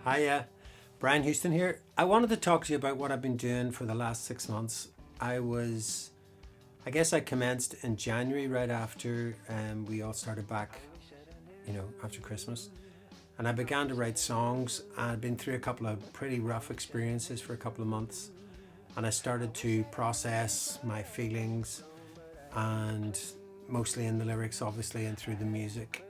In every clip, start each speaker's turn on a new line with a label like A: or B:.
A: Hiya, Brian Houston here. I wanted to talk to you about what I've been doing for the last 6 months. I guess I commenced in January right after we all started back, after Christmas. And I began to write songs. I'd been through a couple of pretty rough experiences for a couple of months. And I started to process my feelings and mostly in the lyrics, obviously, and through the music.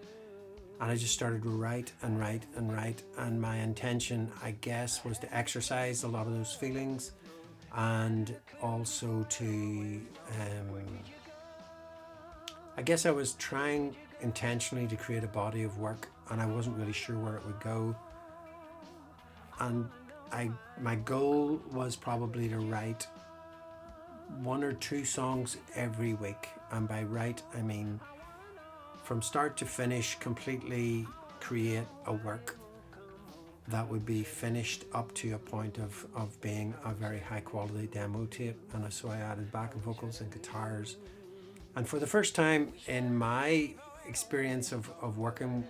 A: And I just started to write and write and write. And my intention, I guess, was to exercise a lot of those feelings and also to, I guess I was trying intentionally to create a body of work and I wasn't really sure where it would go. And my goal was probably to write one or two songs every week. And by write, I mean from start to finish, completely create a work that would be finished up to a point of being a very high quality demo tape. And so I added backing vocals and guitars. And for the first time in my experience of working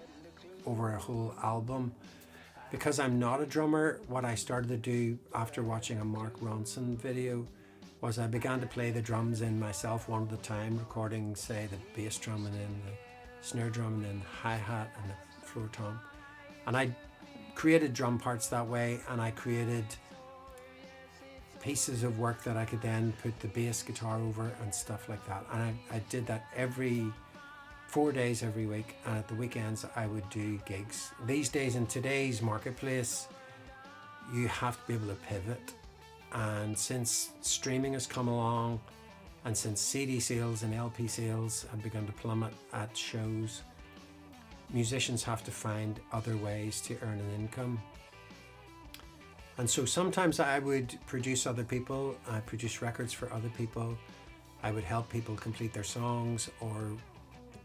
A: over a whole album, because I'm not a drummer, what I started to do after watching a Mark Ronson video was I began to play the drums in myself one at a time, recording, say, the bass drum and then the snare drum and then the hi-hat and the floor tom. And I created drum parts that way, and I created pieces of work that I could then put the bass guitar over and stuff like that. And I did that every 4 days every week, and at the weekends I would do gigs. These days in today's marketplace, you have to be able to pivot. And since streaming has come along, and since CD sales and LP sales have begun to plummet at shows, musicians have to find other ways to earn an income. And so sometimes I would produce other people, I produce records for other people, I would help people complete their songs or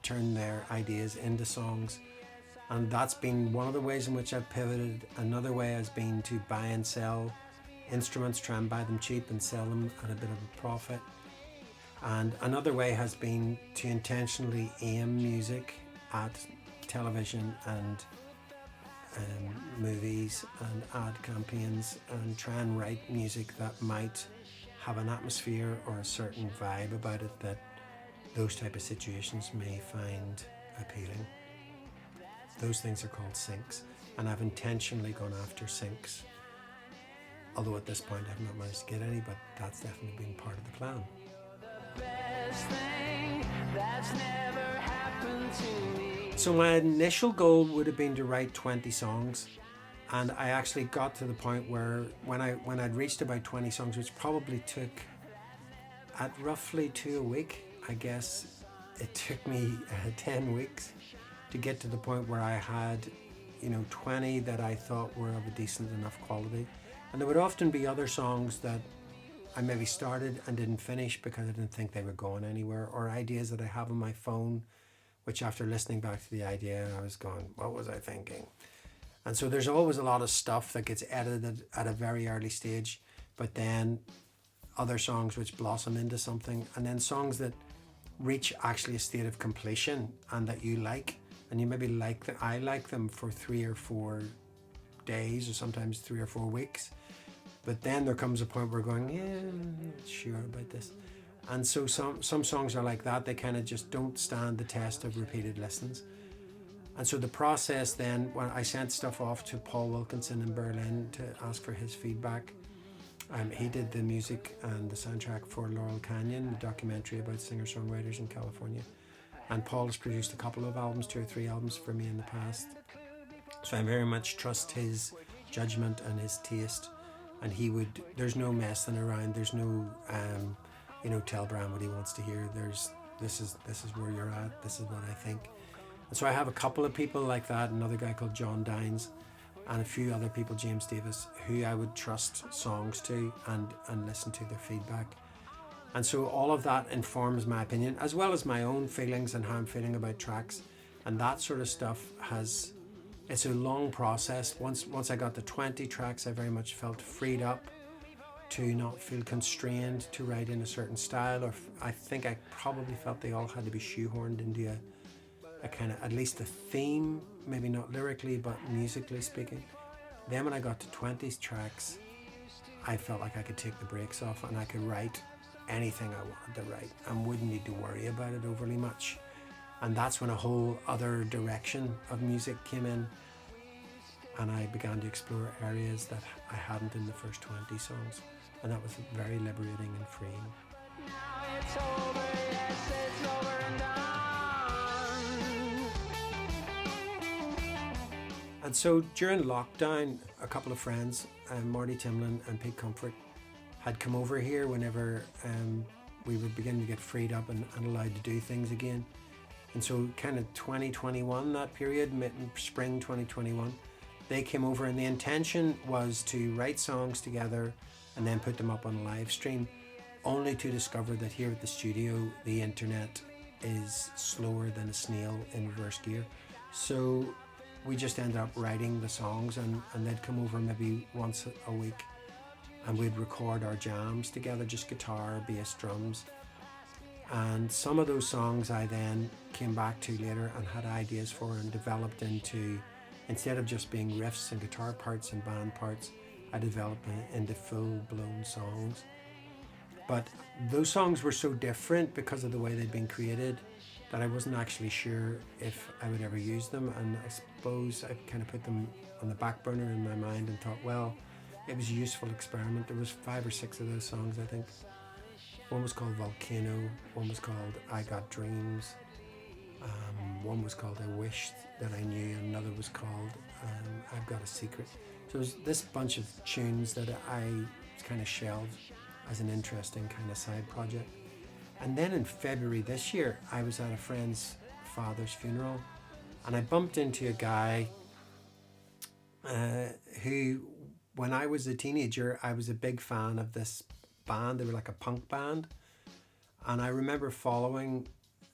A: turn their ideas into songs. And that's been one of the ways in which I've pivoted. Another way has been to buy and sell instruments, try and buy them cheap and sell them at a bit of a profit. And another way has been to intentionally aim music at television and movies and ad campaigns and try and write music that might have an atmosphere or a certain vibe about it that those type of situations may find appealing. Those things are called syncs, and I've intentionally gone after syncs. Although at this point I've not managed to get any, but that's definitely been part of the plan. So my initial goal would have been to write 20 songs, and I actually got to the point where when I'd reached about 20 songs, which probably took at roughly 2 a week, I guess it took me 10 weeks to get to the point where I had 20 that I thought were of a decent enough quality. And there would often be other songs that I maybe started and didn't finish because I didn't think they were going anywhere, or ideas that I have on my phone, which after listening back to the idea, I was going, what was I thinking? And so there's always a lot of stuff that gets edited at a very early stage, but then other songs which blossom into something, and then songs that reach actually a state of completion and that you like, and you maybe like them. I like them for 3 or 4 days or sometimes 3 or 4 weeks. But then there comes a point where we're going, yeah, I'm not sure about this. And so some songs are like that. They kind of just don't stand the test of repeated listens. And so the process then, when I sent stuff off to Paul Wilkinson in Berlin to ask for his feedback, he did the music and the soundtrack for Laurel Canyon, the documentary about singer-songwriters in California. And Paul has produced a couple of albums, 2 or 3 albums for me in the past. So I very much trust his judgment and his taste. And there's no messing around. There's no, tell Brian what he wants to hear. This is where you're at. This is what I think. And so I have a couple of people like that. Another guy called John Dines, and a few other people, James Davis, who I would trust songs to and listen to their feedback. And so all of that informs my opinion, as well as my own feelings and how I'm feeling about tracks. And that sort of stuff it's a long process. Once I got to 20 tracks, I very much felt freed up to not feel constrained to write in a certain style, or I think I probably felt they all had to be shoehorned into a kind of, at least a theme, maybe not lyrically, but musically speaking. Then when I got to 20 tracks, I felt like I could take the brakes off and I could write anything I wanted to write and wouldn't need to worry about it overly much. And that's when a whole other direction of music came in, and I began to explore areas that I hadn't in the first 20 songs, and that was very liberating and freeing. Now it's over, yes, it's over and done. And so during lockdown, a couple of friends, Marty Timlin and Pete Comfort, had come over here whenever we were beginning to get freed up and allowed to do things again. And so kind of 2021, that period, spring 2021, they came over, and the intention was to write songs together and then put them up on a live stream, only to discover that here at the studio, the internet is slower than a snail in reverse gear. So we just ended up writing the songs, and they'd come over maybe once a week, and we'd record our jams together, just guitar, bass, drums. And some of those songs I then came back to later and had ideas for and developed into, instead of just being riffs and guitar parts and band parts, I developed into full-blown songs. But those songs were so different because of the way they'd been created that I wasn't actually sure if I would ever use them. And I suppose I kind of put them on the back burner in my mind and thought, well, it was a useful experiment. There was 5 or 6 of those songs, I think. One was called Volcano, one was called I Got Dreams, one was called I Wished That I Knew, and another was called I've Got a Secret. So it was this bunch of tunes that I kind of shelved as an interesting kind of side project. And then in February this year, I was at a friend's father's funeral, and I bumped into a guy who, when I was a teenager, I was a big fan of this band. They were like a punk band, and I remember following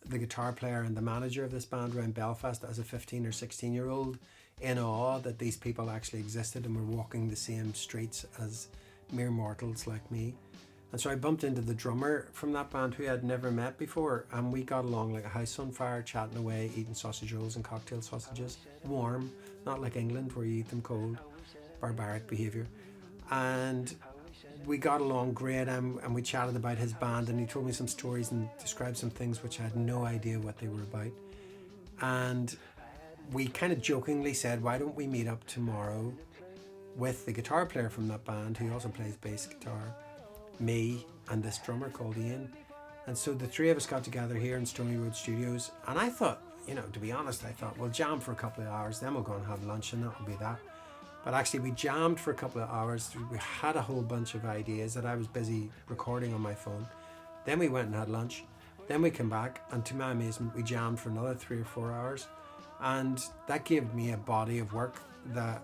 A: the guitar player and the manager of this band around Belfast as a 15 or 16 year old, in awe that these people actually existed and were walking the same streets as mere mortals like me. And so I bumped into the drummer from that band who I'd never met before, and we got along like a house on fire, chatting away, eating sausage rolls and cocktail sausages, warm, not like England where you eat them cold, barbaric behaviour. And we got along great, and we chatted about his band, and he told me some stories and described some things which I had no idea what they were about. And we kind of jokingly said, why don't we meet up tomorrow with the guitar player from that band who also plays bass guitar, me, and this drummer called Ian. And so the three of us got together here in Stony Road Studios, and I thought, to be honest, I thought we'll jam for a couple of hours, then we'll go and have lunch, and that'll be that. But actually we jammed for a couple of hours. We had a whole bunch of ideas that I was busy recording on my phone. Then we went and had lunch. Then we came back, and to my amazement, we jammed for another 3 or 4 hours. And that gave me a body of work that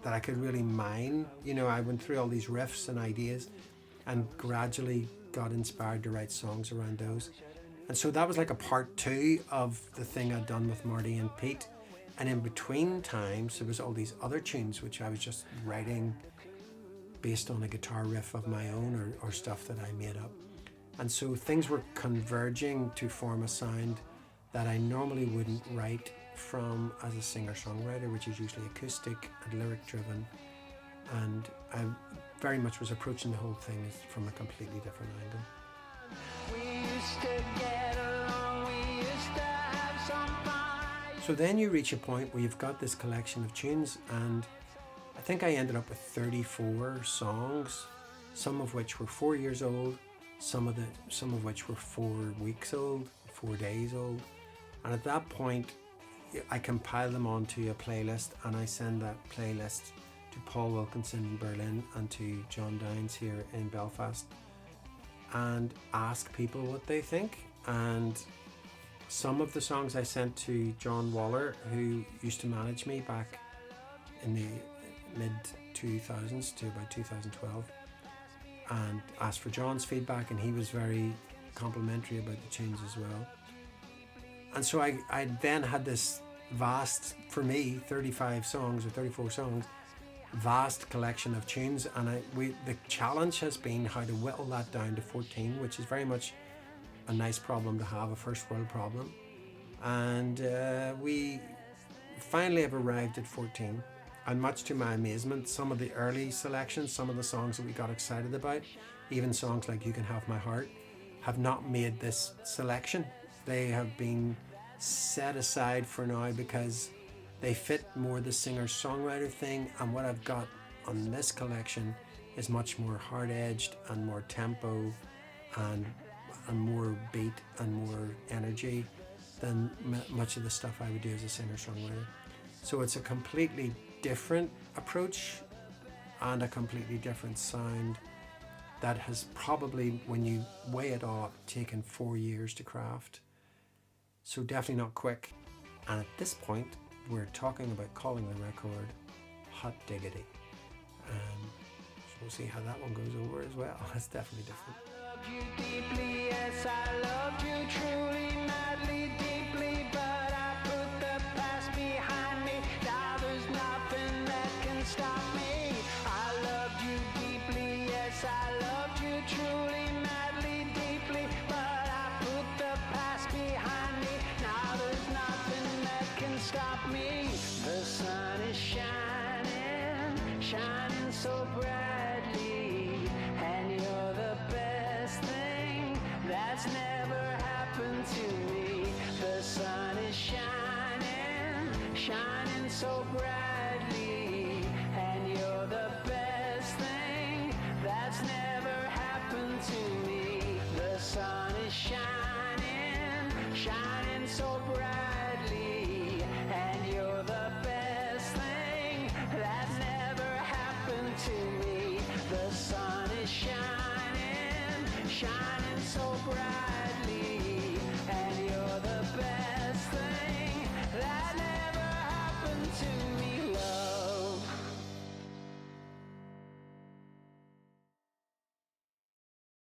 A: I could really mine. I went through all these riffs and ideas and gradually got inspired to write songs around those. And so that was like a part 2 of the thing I'd done with Marty and Pete. And in between times, there was all these other tunes which I was just writing based on a guitar riff of my own or stuff that I made up. And so things were converging to form a sound that I normally wouldn't write from as a singer-songwriter, which is usually acoustic and lyric-driven. And I very much was approaching the whole thing from a completely different angle. We used to get along, we used to have some fun. So then you reach a point where you've got this collection of tunes, and I think I ended up with 34 songs, some of which were 4 years old, some of which were 4 weeks old, 4 days old. And at that point, I compile them onto a playlist, and I send that playlist to Paul Wilkinson in Berlin and to John Downs here in Belfast, and ask people what they think. And some of the songs I sent to John Waller, who used to manage me back in the mid-2000s to about 2012, and asked for John's feedback, and he was very complimentary about the tunes as well. And so I then had this vast, for me, 35 songs or 34 songs, vast collection of tunes, and the challenge has been how to whittle that down to 14, which is very much a nice problem to have, a first world problem. And we finally have arrived at 14, And much to my amazement, some of the early selections, some of the songs that we got excited about, even songs like You Can Have My Heart, have not made this selection. They have been set aside for now because they fit more the singer-songwriter thing, and what I've got on this collection is much more hard-edged and more tempo and more beat and more energy than much of the stuff I would do as a singer-songwriter. So it's a completely different approach and a completely different sound that has probably, when you weigh it all up, taken 4 years to craft. So definitely not quick. And at this point, we're talking about calling the record Hot Diggity. So we'll see how that one goes over as well. It's definitely different.
B: I loved you deeply, yes, I loved you truly, madly, deeply, but I put the past behind me. Now there's nothing that can stop me. I loved you deeply, yes, I loved you truly, madly, deeply, but I put the past behind me. Now there's nothing that can stop me. The sun is shining, shining so brightly, and you're the best thing that's never happened to me. The sun is shining, shining so brightly, and you're the best thing that's never happened to me. The sun is shining, shining so brightly, and you're the best thing that never happened to me. The sun is shining, shining so bright.